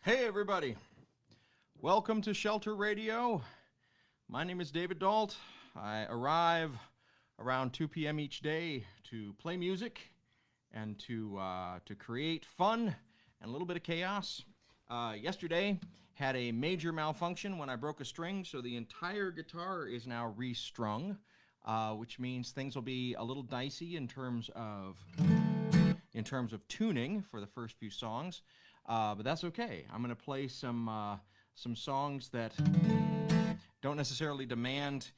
Hey everybody, welcome to Shelter Radio. My name is David Dault. I arrive around 2 p.m. each day to play music and to create fun and a little bit of chaos. Yesterday had a major malfunction when I broke a string, so the entire guitar is now restrung, which means things will be a little dicey in terms of tuning for the first few songs. But that's okay. I'm going to play some songs that don't necessarily demand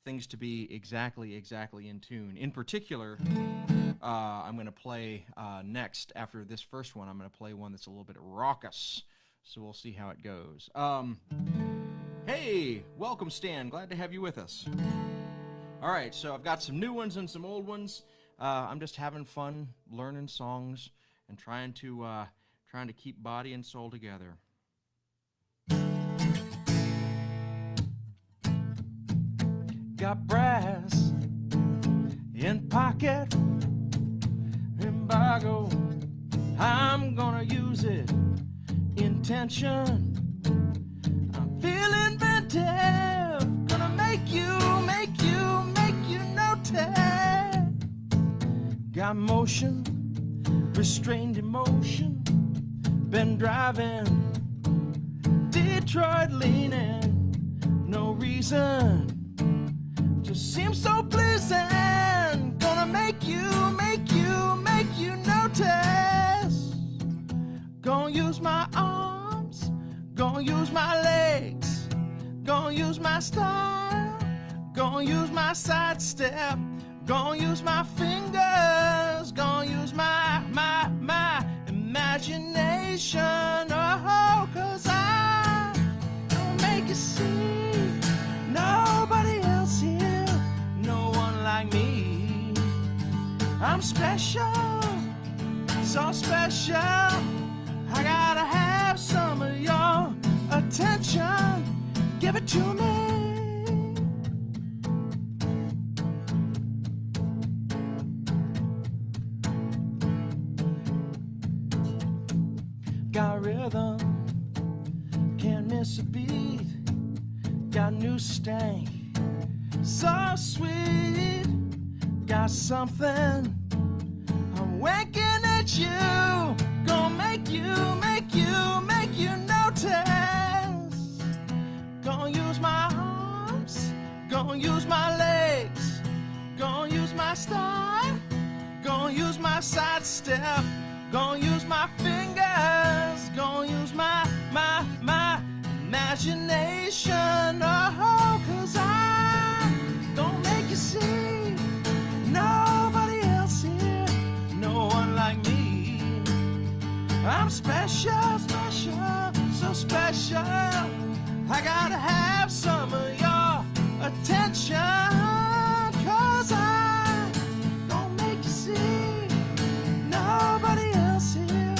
things to be exactly in tune. In particular, I'm going to play next, after this first one, I'm going to play one that's a little bit raucous. So we'll see how it goes. Hey, welcome Stan. Glad to have you with us. All right, so I've got some new ones and some old ones. I'm just having fun learning songs and trying to keep body and soul together. Got brass in pocket, embargo. I'm gonna use it. Intention. I'm feeling inventive. Gonna make you notice. Got motion. Restrained emotion, been driving, Detroit leaning, no reason, just seems so pleasing, gonna make you notice, gonna use my arms, gonna use my legs, gonna use my style, gonna use my sidestep, gonna use my fingers, gonna use my imagination, oh, cause I'm gonna make you see, nobody else here, no one like me, I'm special, so special, I gotta have some of your attention, give it to me. Got rhythm, can't miss a beat. Got new stank, so sweet. Got something, I'm winking at you. Gonna make you notice. Gonna use my arms, gonna use my legs, gonna use my style, gonna use my sidestep. Gonna use my fingers, gonna use my imagination, oh, cause I'm gonna make you see, nobody else here, no one like me, I'm special, so special, I gotta have some of your attention, cause I'm gonna make you see, nobody else here,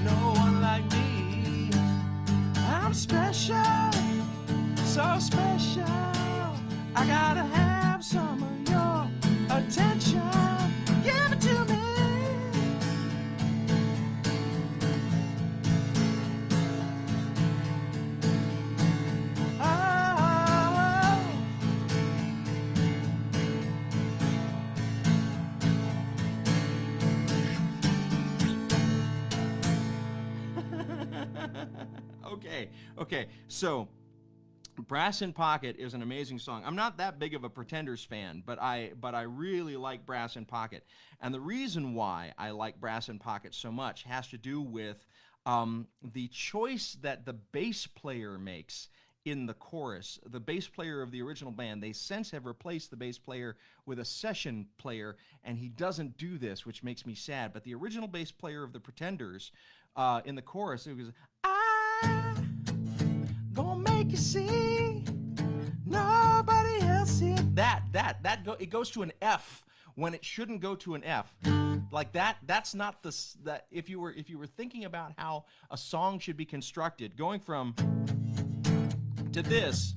no one like me, I'm special, so special, I gotta have some of your attention, give it to me. Okay, so Brass in Pocket is an amazing song. I'm not that big of a Pretenders fan, but I really like Brass in Pocket. And the reason why I like Brass in Pocket so much has to do with the choice that the bass player makes in the chorus. The bass player of the original band, they since have replaced the bass player with a session player, and he doesn't do this, which makes me sad. But the original bass player of the Pretenders, in the chorus, it was, gonna make you see, nobody else here. It goes to an F when it shouldn't go to an F. Like that's not that. If you were thinking about how a song should be constructed, going from to this,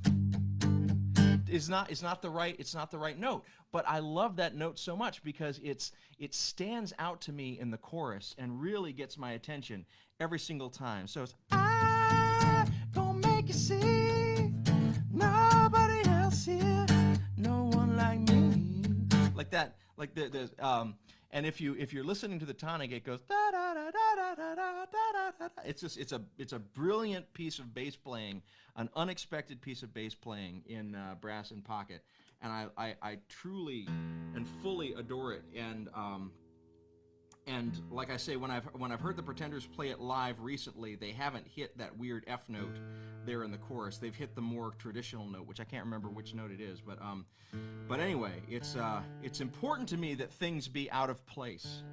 not the right note. But I love that note so much because it stands out to me in the chorus and really gets my attention every single time. So it's I gonna make you see nobody else here, no one like me, like that, like the and if you're listening to the tonic, it goes da da da da da da da da. It's a brilliant piece of bass playing, an unexpected piece of bass playing in Brass in Pocket, and I truly and fully adore it. And like I say, when I've heard the Pretenders play it live recently, they haven't hit that weird F note there in the chorus. They've hit the more traditional note, which I can't remember which note it is. But anyway, it's important to me that things be out of place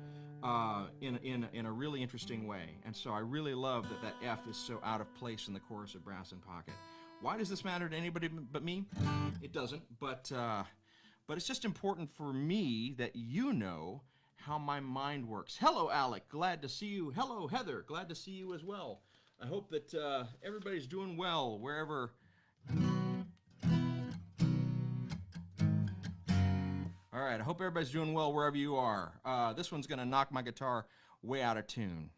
in a really interesting way. And so I really love that F is so out of place in the chorus of Brass in Pocket. Why does this matter to anybody but me? It doesn't. But it's just important for me that you know how my mind works. Hello, Alec. Glad to see you. Hello, Heather. Glad to see you as well. I hope that everybody's doing well wherever. All right. I hope everybody's doing well wherever you are. This one's going to knock my guitar way out of tune.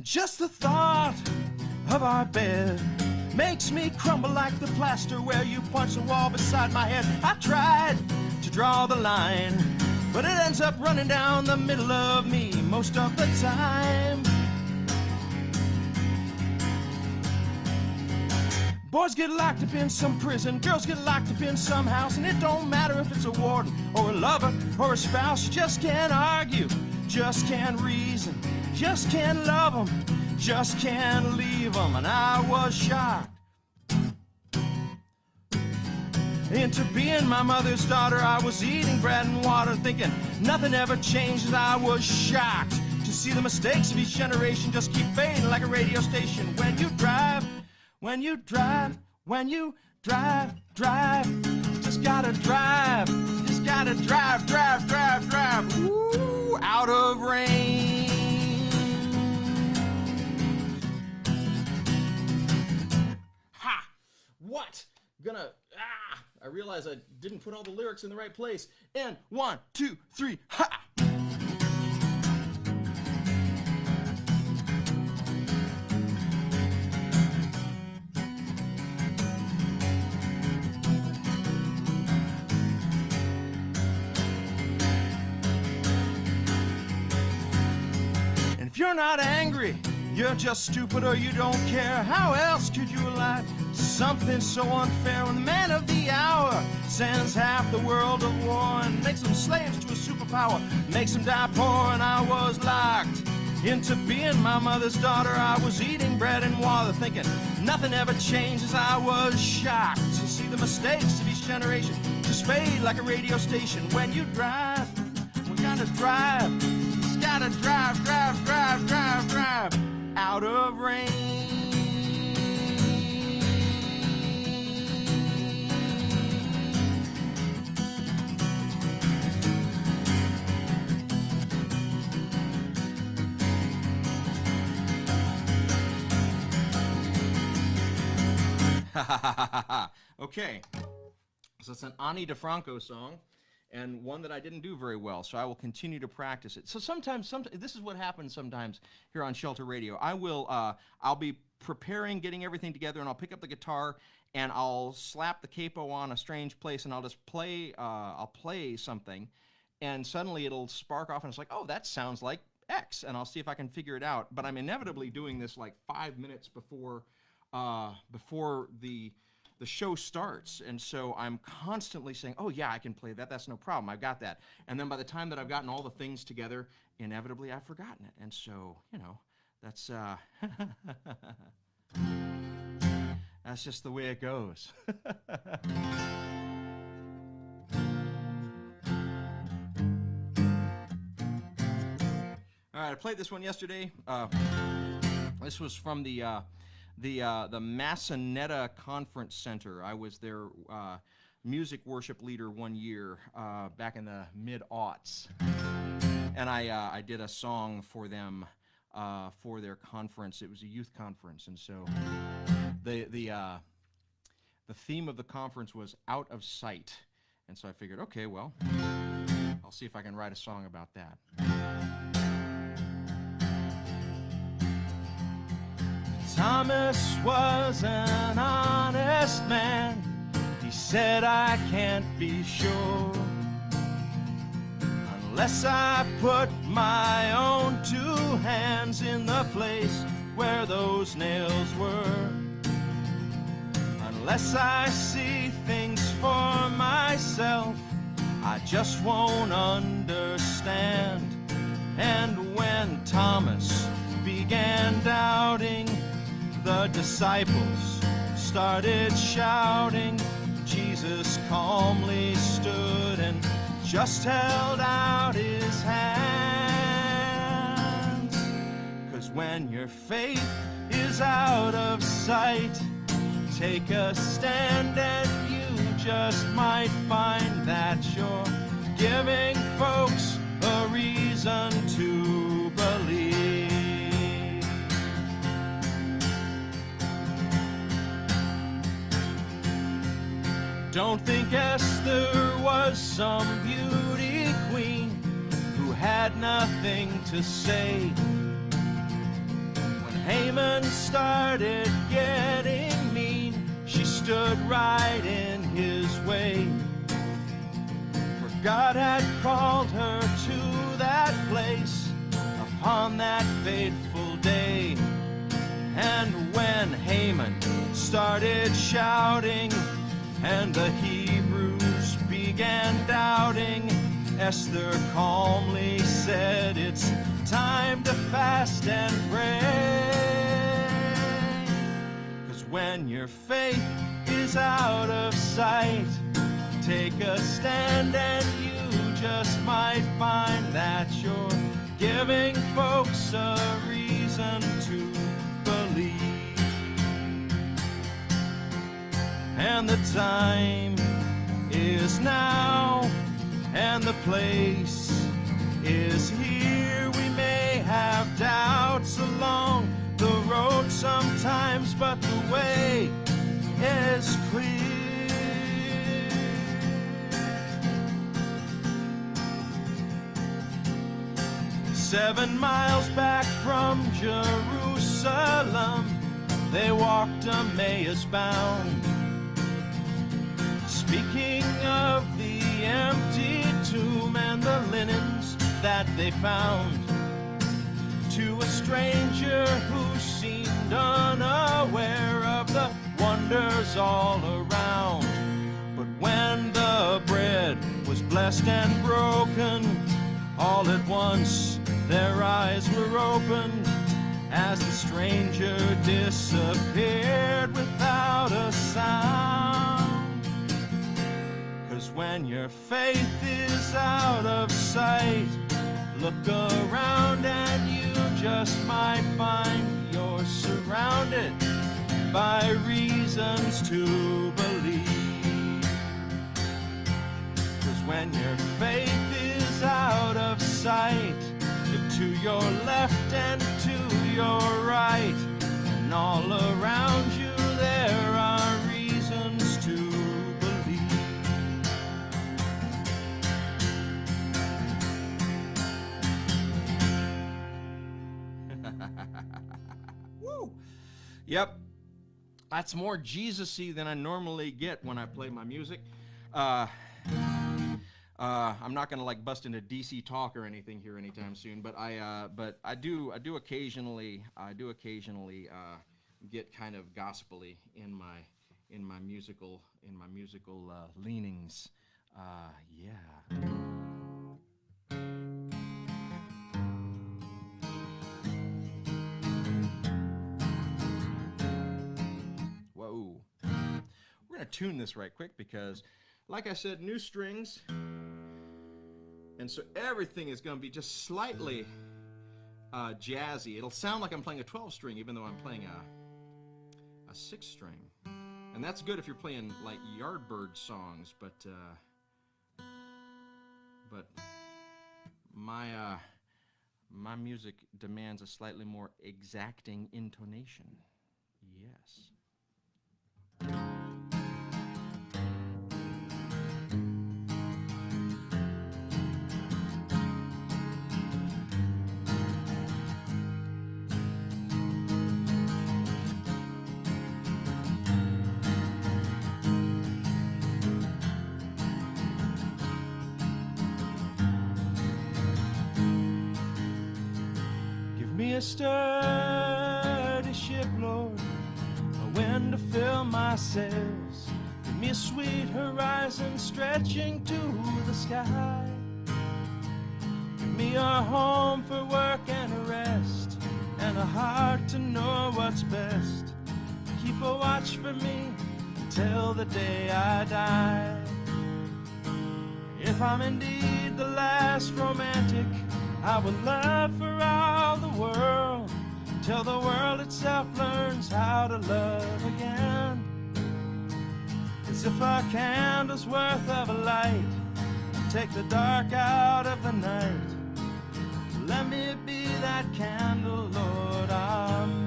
Just the thought of our bed makes me crumble like the plaster where you punch the wall beside my head. I tried to draw the line, but it ends up running down the middle of me most of the time. Boys get locked up in some prison, girls get locked up in some house, and it don't matter if it's a warden or a lover or a spouse. You just can't argue, just can't reason, just can't love them, just can't leave them. And I was shocked into being my mother's daughter. I was eating bread and water, thinking nothing ever changes. I was shocked to see the mistakes of each generation just keep fading like a radio station. When you drive, when you drive, when you drive, just gotta drive, just gotta drive, ooh, out of range. Ha! What? I realize I didn't put all the lyrics in the right place. And 1, 2, 3, ha! You're not angry, you're just stupid or you don't care. How else could you lie? Something so unfair when the man of the hour sends half the world to war and makes them slaves to a superpower, makes them die poor. And I was locked into being my mother's daughter. I was eating bread and water, thinking nothing ever changes. I was shocked to see the mistakes of each generation just fade like a radio station. When you drive, we gotta drive. Gotta drive, out of range. Okay, so it's an Ani DiFranco song, and one that I didn't do very well, so I will continue to practice it. So sometimes this is what happens sometimes here on Shelter Radio. I'll be preparing, getting everything together, and I'll pick up the guitar, and I'll slap the capo on a strange place, and I'll just play, I'll play something, and suddenly it'll spark off, and it's like, oh, that sounds like X, and I'll see if I can figure it out. But I'm inevitably doing this like 5 minutes before the show starts, and so I'm constantly saying, oh yeah, I can play that, that's no problem, I've got that. And then by the time that I've gotten all the things together, inevitably I've forgotten it. And so, you know, that's that's just the way it goes. All right, I played this one yesterday. This was from the the Massanetta Conference Center. I was their music worship leader one year back in the mid-aughts, and I did a song for them for their conference. It was a youth conference, and so the theme of the conference was out of sight, and so I figured, okay, well, I'll see if I can write a song about that. Thomas was an honest man. He said, I can't be sure unless I put my own 2 hands in the place where those nails were. Unless I see things for myself, I just won't understand. And when Thomas began doubting, the disciples started shouting. Jesus calmly stood and just held out his hands. 'Cause when your faith is out of sight, take a stand and you just might find that you're giving folks a reason to believe. Don't think Esther was some beauty queen who had nothing to say. When Haman started getting mean, she stood right in his way. For God had called her to that place upon that fateful day. And when Haman started shouting, and the Hebrews began doubting, Esther calmly said, it's time to fast and pray. 'Cause when your faith is out of sight, take a stand and you just might find that you're giving folks a reason to believe. And the time is now, and the place is here. We may have doubts along the road sometimes, but the way is clear. 7 miles back from Jerusalem, they walked Emmaus bound, speaking of the empty tomb and the linens that they found. To a stranger who seemed unaware of the wonders all around. But when the bread was blessed and broken, all at once their eyes were opened as the stranger disappeared without a sound. 'Cause when your faith is out of sight, look around and you just might find you're surrounded by reasons to believe. 'Cause when your faith is out of sight, look to your left and to your right, and all around you there are reasons to believe. Woo! Yep, that's more Jesus-y than I normally get when I play my music. I'm not gonna like bust into DC talk or anything here anytime soon, but I do occasionally get kind of gospel-y in my musical leanings. Yeah. Whoa. We're gonna tune this right quick because, like I said, new strings. And so everything is going to be just slightly jazzy. It'll sound like I'm playing a 12-string, even though I'm playing a 6-string. And that's good if you're playing like Yardbird songs, but my music demands a slightly more exacting intonation. Yes. A sturdy ship, Lord, a wind to fill my sails. Give me a sweet horizon stretching to the sky. Give me a home for work and a rest, and a heart to know what's best. Keep a watch for me till the day I die. If I'm indeed the last romantic, I would love for all the world, till the world itself learns how to love again. As if a candle's worth of a light, take the dark out of the night. Let me be that candle, Lord, amen.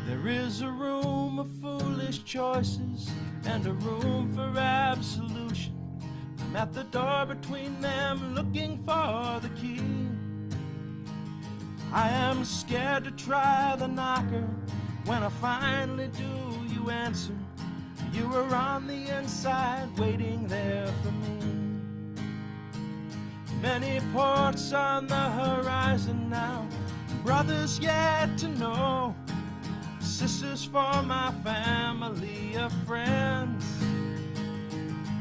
There is a room of foolish choices and a room for absolution. I'm at the door between them looking for the key. I am scared to try the knocker. When I finally do, you answer. You were on the inside waiting there for me. Many ports on the horizon now, brothers yet to know, sisters for my family of friends.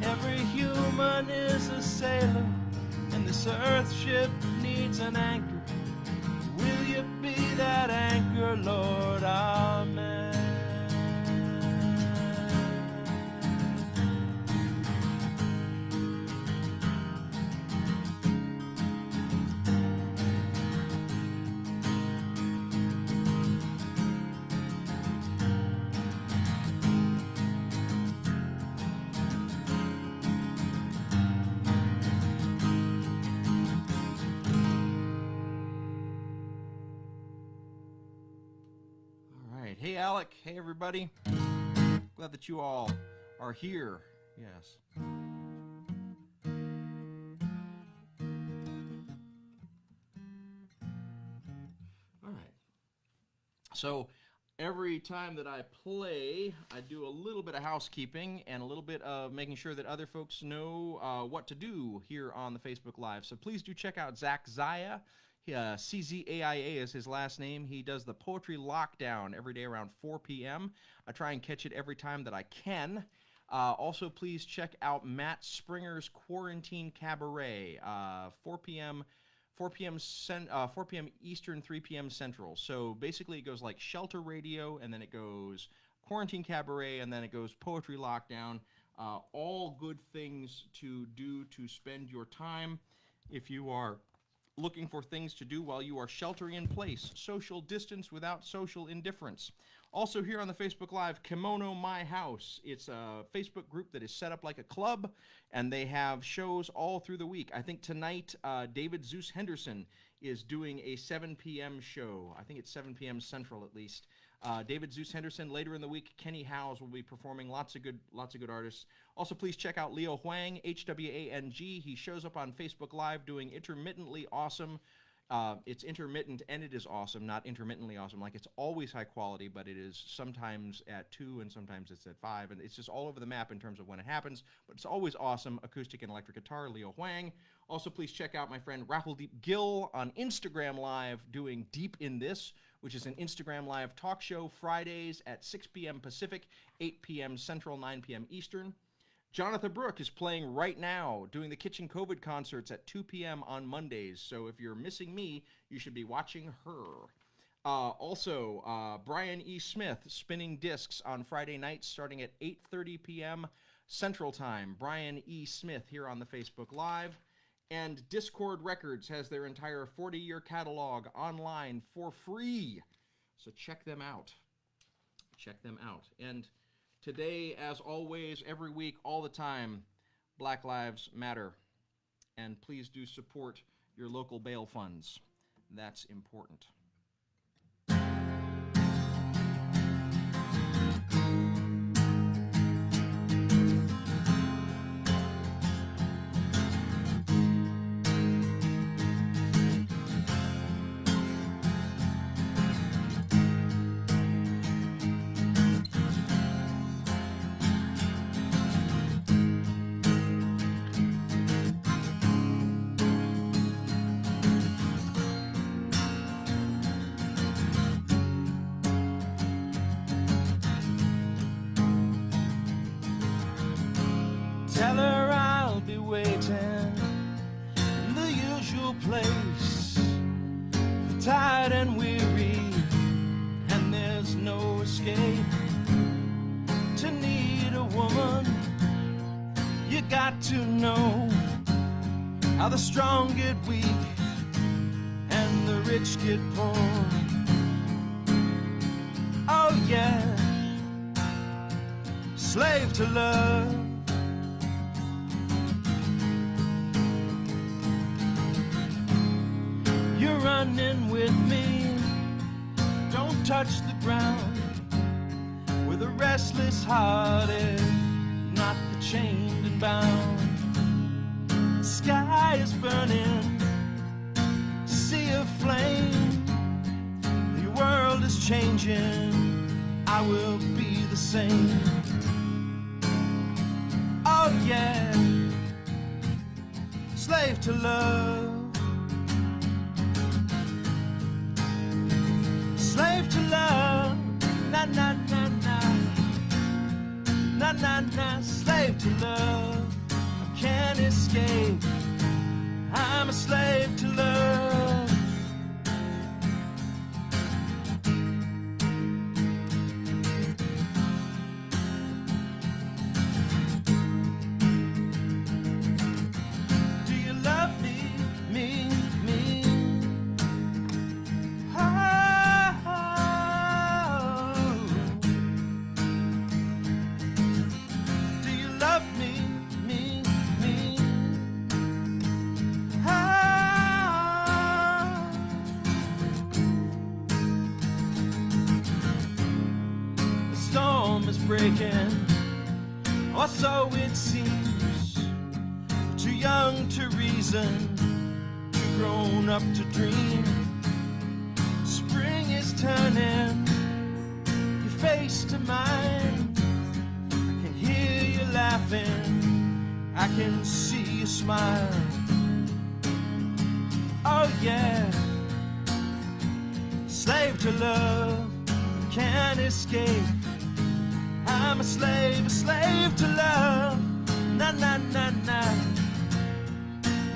Every human is a sailor, and this earth ship needs an anchor. Will you be that anchor, Lord? Amen. Hey, Alec. Hey, everybody. Glad that you all are here. Yes. All right. So every time that I play, I do a little bit of housekeeping and a little bit of making sure that other folks know what to do here on the Facebook Live. So please do check out Zach Zaya. CZAIA is his last name. He does the Poetry Lockdown every day around 4 p.m. I try and catch it every time that I can. Also, please check out Matt Springer's Quarantine Cabaret, 4 p.m. Eastern, 3 p.m. Central. So basically it goes like Shelter Radio, and then it goes Quarantine Cabaret, and then it goes Poetry Lockdown. All good things to do to spend your time if you are looking for things to do while you are sheltering in place. Social distance without social indifference. Also here on the Facebook Live, Kimono My House. It's a Facebook group that is set up like a club, and they have shows all through the week. I think tonight, David Zeus Henderson is doing a 7 p.m. show. I think it's 7 p.m. Central at least. David Zeus Henderson. Later in the week, Kenny Howes will be performing. Lots of good artists. Also, please check out Leo Huang, H-W-A-N-G. He shows up on Facebook Live doing Intermittently Awesome. It's intermittent and it is awesome, not intermittently awesome. Like, it's always high quality, but it is sometimes at 2 and sometimes it's at 5. And it's just all over the map in terms of when it happens. But it's always awesome. Acoustic and electric guitar, Leo Huang. Also, please check out my friend Rahuldeep Gill on Instagram Live doing Deep in This, which is an Instagram Live talk show Fridays at 6 p.m. Pacific, 8 p.m. Central, 9 p.m. Eastern. Jonathan Brooke is playing right now, doing the Kitchen COVID concerts at 2 p.m. on Mondays. So if you're missing me, you should be watching her. Also, Bryan E. Smith spinning discs on Friday nights starting at 8:30 p.m. Central Time. Bryan E. Smith here on the Facebook Live. And Discord Records has their entire 40-year catalog online for free. So check them out. Check them out. And today, as always, every week, all the time, Black Lives Matter. And please do support your local bail funds. That's important. Tell her I'll be waiting in the usual place, tired and weary, and there's no escape. To need a woman, you got to know how the strong get weak and the rich get poor. Oh yeah, slave to love. You're running with me, don't touch the ground. With a restless hearted, not the chained and bound. The sky is burning, sea of flame. The world is changing, I will be the same. Oh yeah, slave to love. Slave to love, na na na na, na na na. Slave to love, I can't escape. I'm a slave to love. Do you love me, me, me? Breaking, or so it seems. Too young to reason, too grown up to dream. Spring is turning, your face to mine. I can hear you laughing, I can see you smile. Oh yeah, slave to love, can't escape. I'm a slave to love. Na na na na,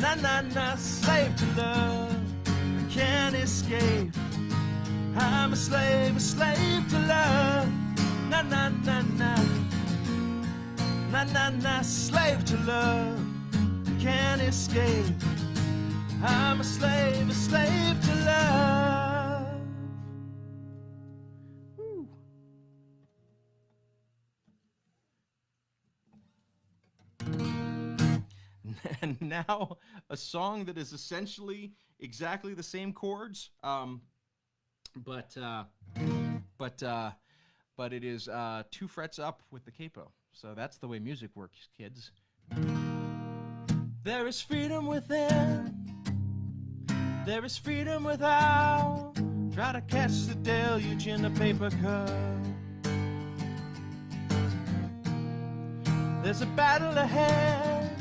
na na na. Slave to love, I can't escape. I'm a slave to love. Na na na na, na na na. Slave to love, I can't escape. I'm a slave to love. And now a song that is essentially exactly the same chords, but it is 2 frets up with the capo. So that's the way music works, kids. There is freedom within, there is freedom without. Try to catch the deluge in a paper cup. There's a battle ahead,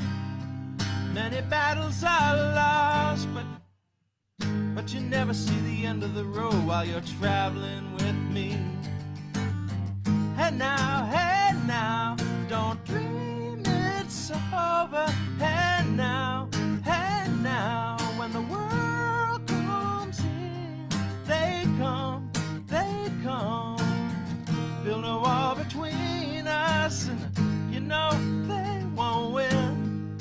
many battles are lost, but you never see the end of the road while you're traveling with me. Hey now, don't dream it sober. And now, when the world comes in, they come, build a wall between us, and you know they won't win.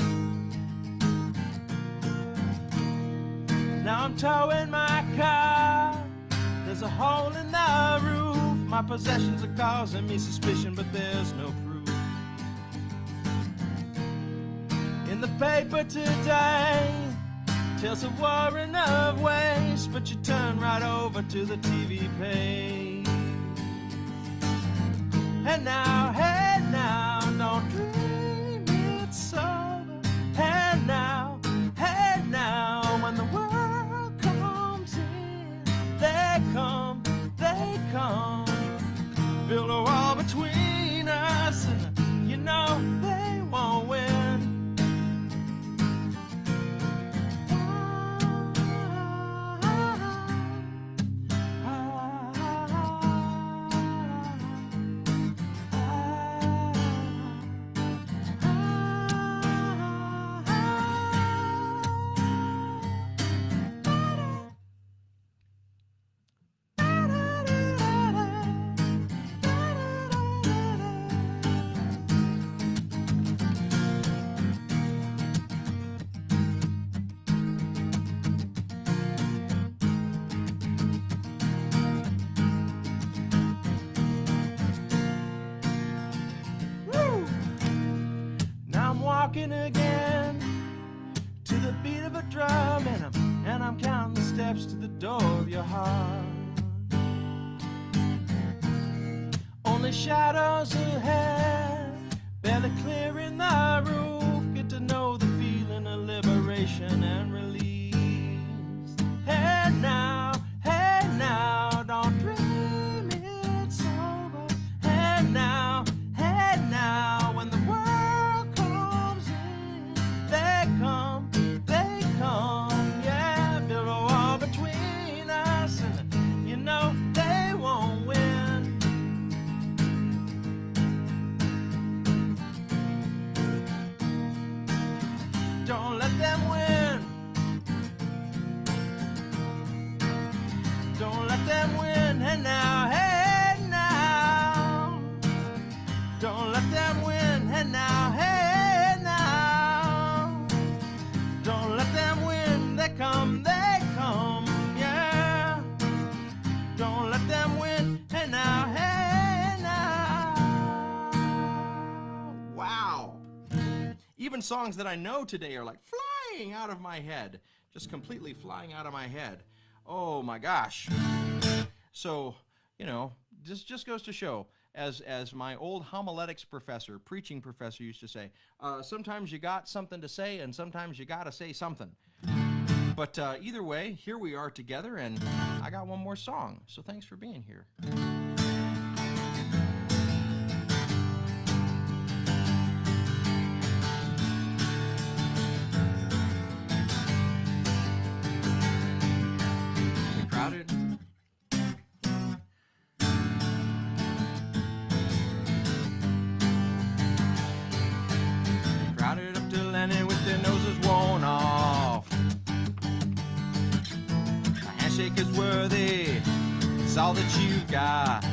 Now I'm towing my car, there's a hole in the roof. My possessions are causing me suspicion, but there's no proof. In the paper today, tales of war and of waste, but you turn right over to the TV page. And now, don't dream it's sober. And now, when the world comes in, they come, build a wall between us, and you know they won't win. Again to the beat of a drum, and I'm counting the steps to the door of your heart. Only shadows ahead, barely clearing the roof. Get to know the feeling of liberation and release. And now, don't dream it's over. And now, when the world comes in, they come, yeah, build a wall between us, and you know they won't win. Don't let them win. Don't let them win. And now, don't let them win. And now, don't let them win. They come, yeah. Don't let them win. And now, Wow. Even songs that I know today are like flying out of my head. Just completely flying out of my head. Oh my gosh. So, you know, this just goes to show, as my old homiletics professor, preaching professor used to say, sometimes you got something to say and sometimes you gotta say something. But either way, here we are together, and I got one more song. So thanks for being here. Crowded. Crowded up to landing with their noses worn off. A handshake is worthy, it's all that you've got.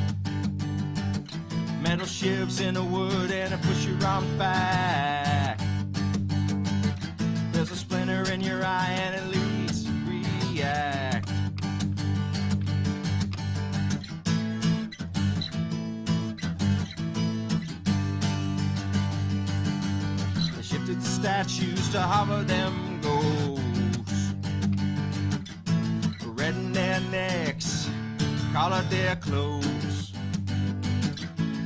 Metal shivs in the wood and a push your arms back. There's a splinter in your eye and it leads you to react. Shifted the statues to hover them ghosts, redden their necks, collared their clothes,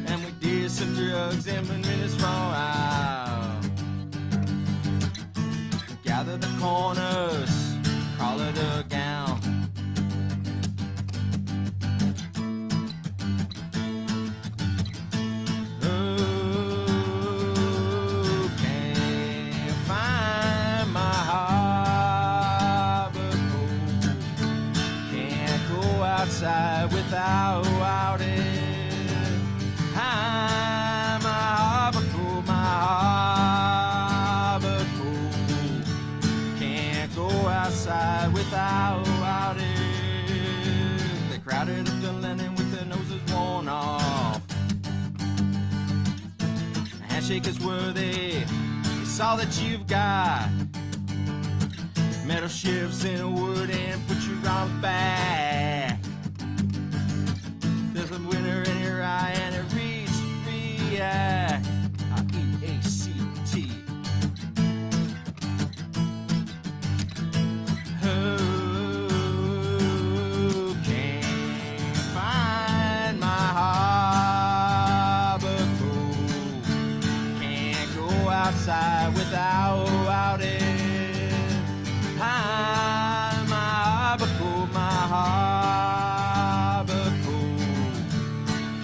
and we did some drugs and minutes from out. Gather the corners, call it a gown. Outside without it. I'm a Harborcoat, my without it. They crowded up the linen with their noses worn off. A handshake is worthy. They saw that you've got metal shifts in wood and put your arms back. There's a winner in your eye and it reads, react. E-A-C-T. Who can find my Harborcoat? Can't go outside without it. My Harborcoat, my Harborcoat.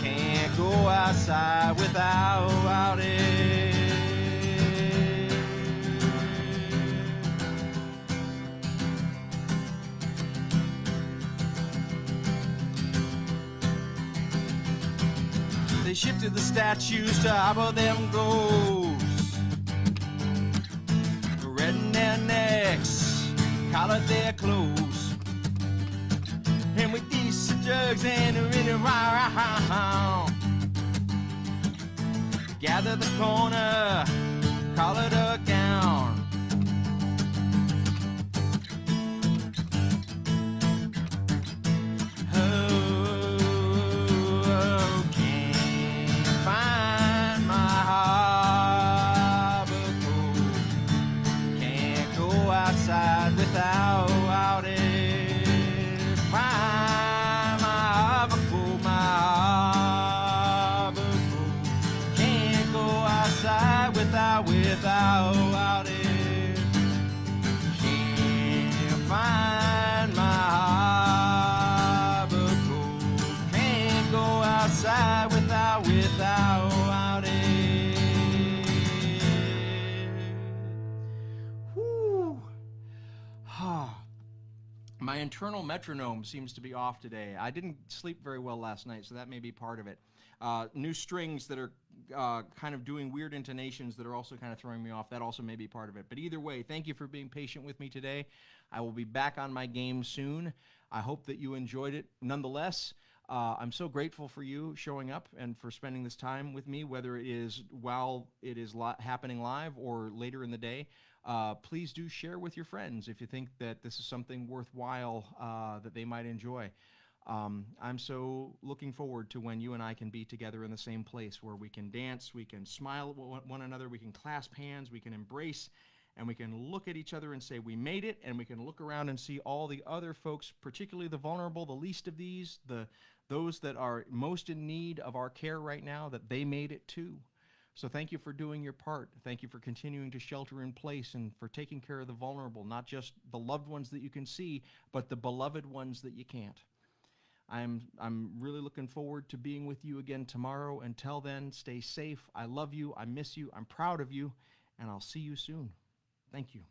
Can't go outside without it. They shifted the statues to harbor them ghosts. Reddened their necks, collared their clothes. And with these drugs and a ring around, gather the corner, collared a gown. Without it, my Harborcoat, my Harborcoat. Can't go outside without it. Can't find my Harborcoat. Can't go outside without it. My internal metronome seems to be off today. I didn't sleep very well last night, so that may be part of it. New strings that are kind of doing weird intonations that are also kind of throwing me off. That also may be part of it. But either way, thank you for being patient with me today. I will be back on my game soon. I hope that you enjoyed it nonetheless. I'm so grateful for you showing up and for spending this time with me, whether it is while it is happening live or later in the day. Please do share with your friends if you think that this is something worthwhile that they might enjoy. I'm so looking forward to when you and I can be together in the same place where we can dance, we can smile at one another, we can clasp hands, we can embrace, and we can look at each other and say we made it, and we can look around and see all the other folks, particularly the vulnerable, the least of these, those that are most in need of our care right now, that they made it too. So thank you for doing your part. Thank you for continuing to shelter in place and for taking care of the vulnerable, not just the loved ones that you can see, but the beloved ones that you can't. I'm really looking forward to being with you again tomorrow. Until then, stay safe. I love you. I miss you. I'm proud of you. And I'll see you soon. Thank you.